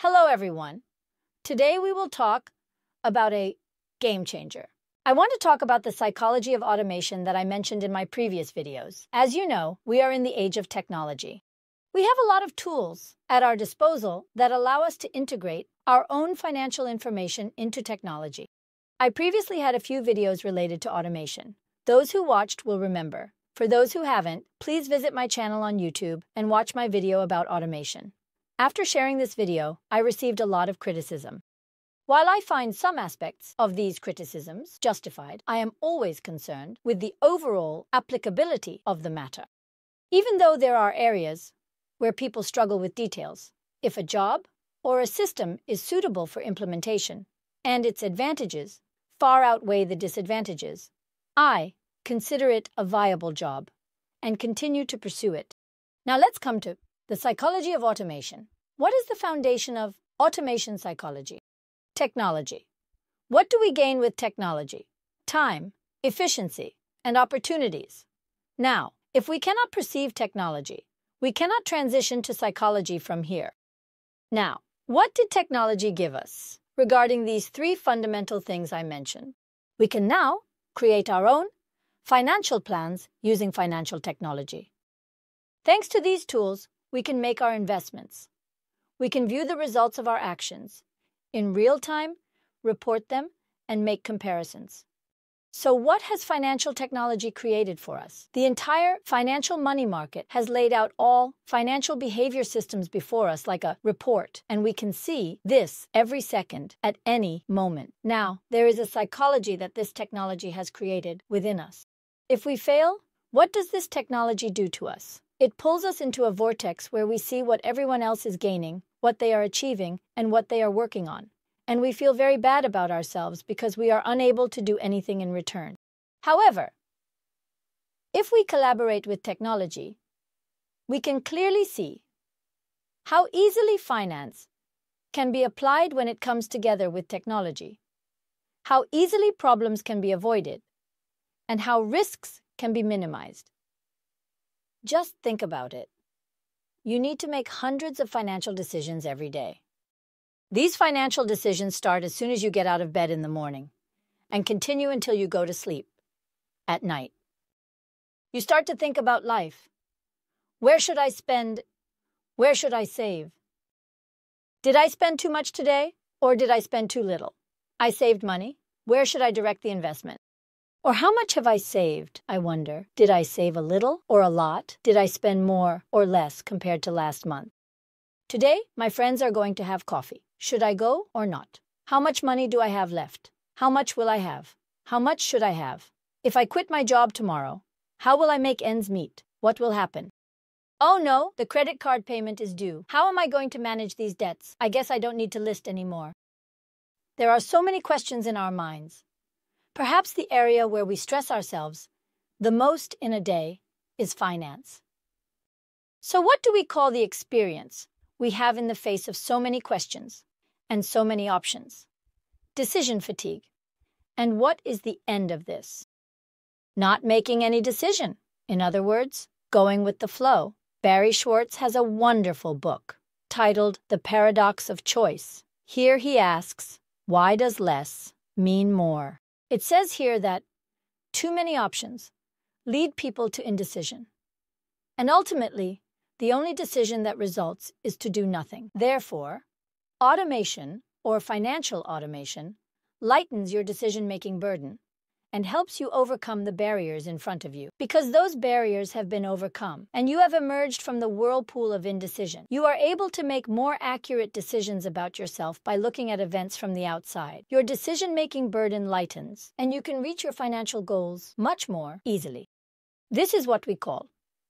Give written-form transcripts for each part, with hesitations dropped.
Hello, everyone. Today we will talk about a game changer. I want to talk about the psychology of automation that I mentioned in my previous videos. As you know, we are in the age of technology. We have a lot of tools at our disposal that allow us to integrate our own financial information into technology. I previously had a few videos related to automation. Those who watched will remember. For those who haven't, please visit my channel on YouTube and watch my video about automation. After sharing this video, I received a lot of criticism. While I find some aspects of these criticisms justified, I am always concerned with the overall applicability of the matter. Even though there are areas where people struggle with details, if a job or a system is suitable for implementation and its advantages far outweigh the disadvantages, I consider it a viable job and continue to pursue it. Now let's come to the psychology of automation. What is the foundation of automation psychology? Technology. What do we gain with technology? Time, efficiency, and opportunities. Now, if we cannot perceive technology, we cannot transition to psychology from here. Now, what did technology give us regarding these three fundamental things I mentioned? We can now create our own financial plans using financial technology. Thanks to these tools, we can make our investments. We can view the results of our actions in real time, report them, and make comparisons. So what has financial technology created for us? The entire financial money market has laid out all financial behavior systems before us like a report, and we can see this every second at any moment. Now, there is a psychology that this technology has created within us. If we fail, what does this technology do to us? It pulls us into a vortex where we see what everyone else is gaining, what they are achieving, and what they are working on. And we feel very bad about ourselves because we are unable to do anything in return. However, if we collaborate with technology, we can clearly see how easily finance can be applied when it comes together with technology, how easily problems can be avoided, and how risks can be minimized. Just think about it. You need to make hundreds of financial decisions every day. These financial decisions start as soon as you get out of bed in the morning and continue until you go to sleep at night. You start to think about life. Where should I spend? Where should I save? Did I spend too much today, or did I spend too little? I saved money. Where should I direct the investment? Or how much have I saved, I wonder? Did I save a little or a lot? Did I spend more or less compared to last month? Today, my friends are going to have coffee. Should I go or not? How much money do I have left? How much will I have? How much should I have? If I quit my job tomorrow, how will I make ends meet? What will happen? Oh no, the credit card payment is due. How am I going to manage these debts? I guess I don't need to list anymore. There are so many questions in our minds. Perhaps the area where we stress ourselves the most in a day is finance. So what do we call the experience we have in the face of so many questions and so many options? Decision fatigue. And what is the end of this? Not making any decision. In other words, going with the flow. Barry Schwartz has a wonderful book titled The Paradox of Choice. Here he asks, why does less mean more? It says here that too many options lead people to indecision. And ultimately, the only decision that results is to do nothing. Therefore, automation or financial automation lightens your decision-making burden and helps you overcome the barriers in front of you. Because those barriers have been overcome and you have emerged from the whirlpool of indecision, you are able to make more accurate decisions about yourself by looking at events from the outside. Your decision-making burden lightens and you can reach your financial goals much more easily. This is what we call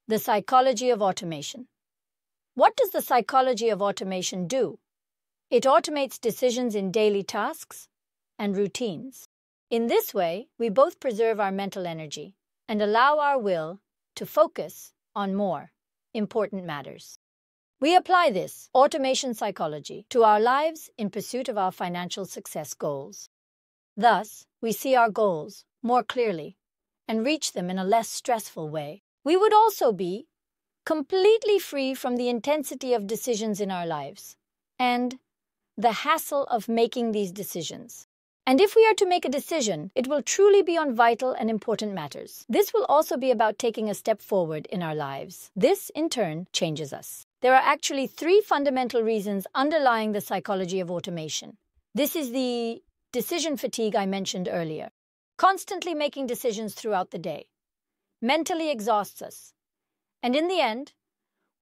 the psychology of automation. What does the psychology of automation do? It automates decisions in daily tasks and routines. In this way, we both preserve our mental energy and allow our will to focus on more important matters. We apply this automation psychology to our lives in pursuit of our financial success goals. Thus, we see our goals more clearly and reach them in a less stressful way. We would also be completely free from the intensity of decisions in our lives and the hassle of making these decisions. And if we are to make a decision, it will truly be on vital and important matters. This will also be about taking a step forward in our lives. This, in turn, changes us. There are actually 3 fundamental reasons underlying the psychology of automation. This is the decision fatigue I mentioned earlier. Constantly making decisions throughout the day mentally exhausts us. And in the end,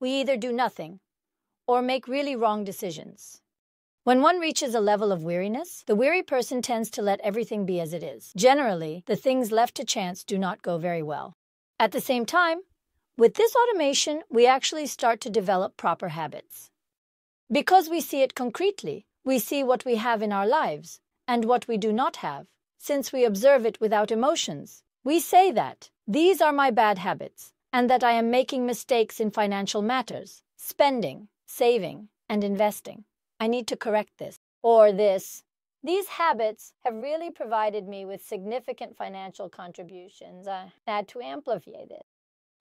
we either do nothing or make really wrong decisions. When one reaches a level of weariness, the weary person tends to let everything be as it is. Generally, the things left to chance do not go very well. At the same time, with this automation, we actually start to develop proper habits. Because we see it concretely, we see what we have in our lives and what we do not have. Since we observe it without emotions, we say that these are my bad habits and that I am making mistakes in financial matters, spending, saving, and investing. I need to correct this or this. These habits have really provided me with significant financial contributions. I had to amplify this.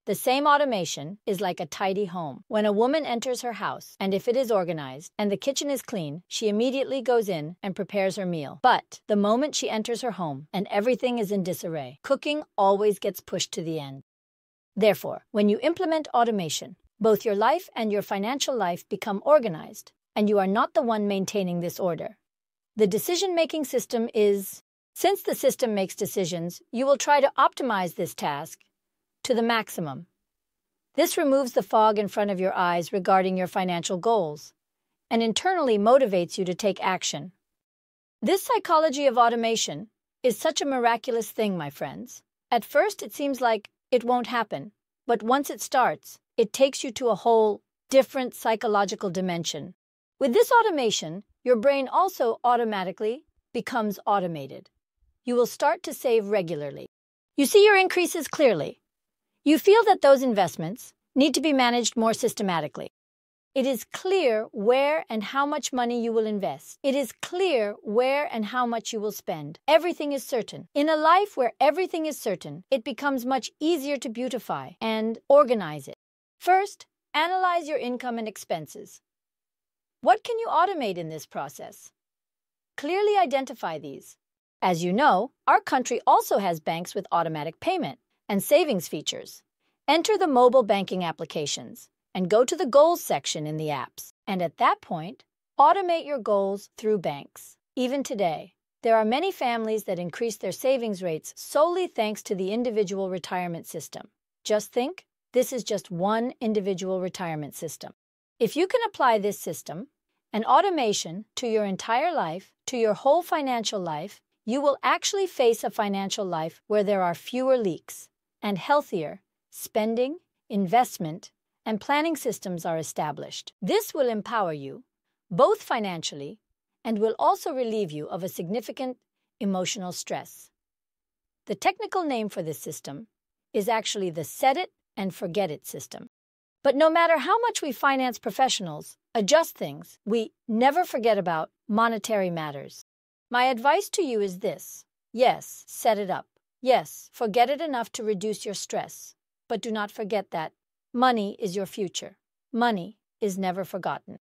The same automation is like a tidy home. When a woman enters her house, and if it is organized and the kitchen is clean, she immediately goes in and prepares her meal. But the moment she enters her home and everything is in disarray, cooking always gets pushed to the end. Therefore, when you implement automation, both your life and your financial life become organized, and you are not the one maintaining this order. The decision-making system is, since the system makes decisions, you will try to optimize this task to the maximum. This removes the fog in front of your eyes regarding your financial goals and internally motivates you to take action. This psychology of automation is such a miraculous thing, my friends. At first, it seems like it won't happen, but once it starts, it takes you to a whole different psychological dimension. With this automation, your brain also automatically becomes automated. You will start to save regularly. You see your increases clearly. You feel that those investments need to be managed more systematically. It is clear where and how much money you will invest. It is clear where and how much you will spend. Everything is certain. In a life where everything is certain, it becomes much easier to beautify and organize it. First, analyze your income and expenses. What can you automate in this process? Clearly identify these. As you know, our country also has banks with automatic payment and savings features. Enter the mobile banking applications and go to the goals section in the apps. And at that point, automate your goals through banks. Even today, there are many families that increase their savings rates solely thanks to the individual retirement system. Just think, this is just one individual retirement system. If you can apply this system and automation to your entire life, to your whole financial life, you will actually face a financial life where there are fewer leaks and healthier spending, investment, and planning systems are established. This will empower you, both financially, and will also relieve you of a significant emotional stress. The technical name for this system is actually the set it and forget it system. But no matter how much we finance professionals, adjust things, we never forget about monetary matters. My advice to you is this. Yes, set it up. Yes, forget it enough to reduce your stress. But do not forget that money is your future. Money is never forgotten.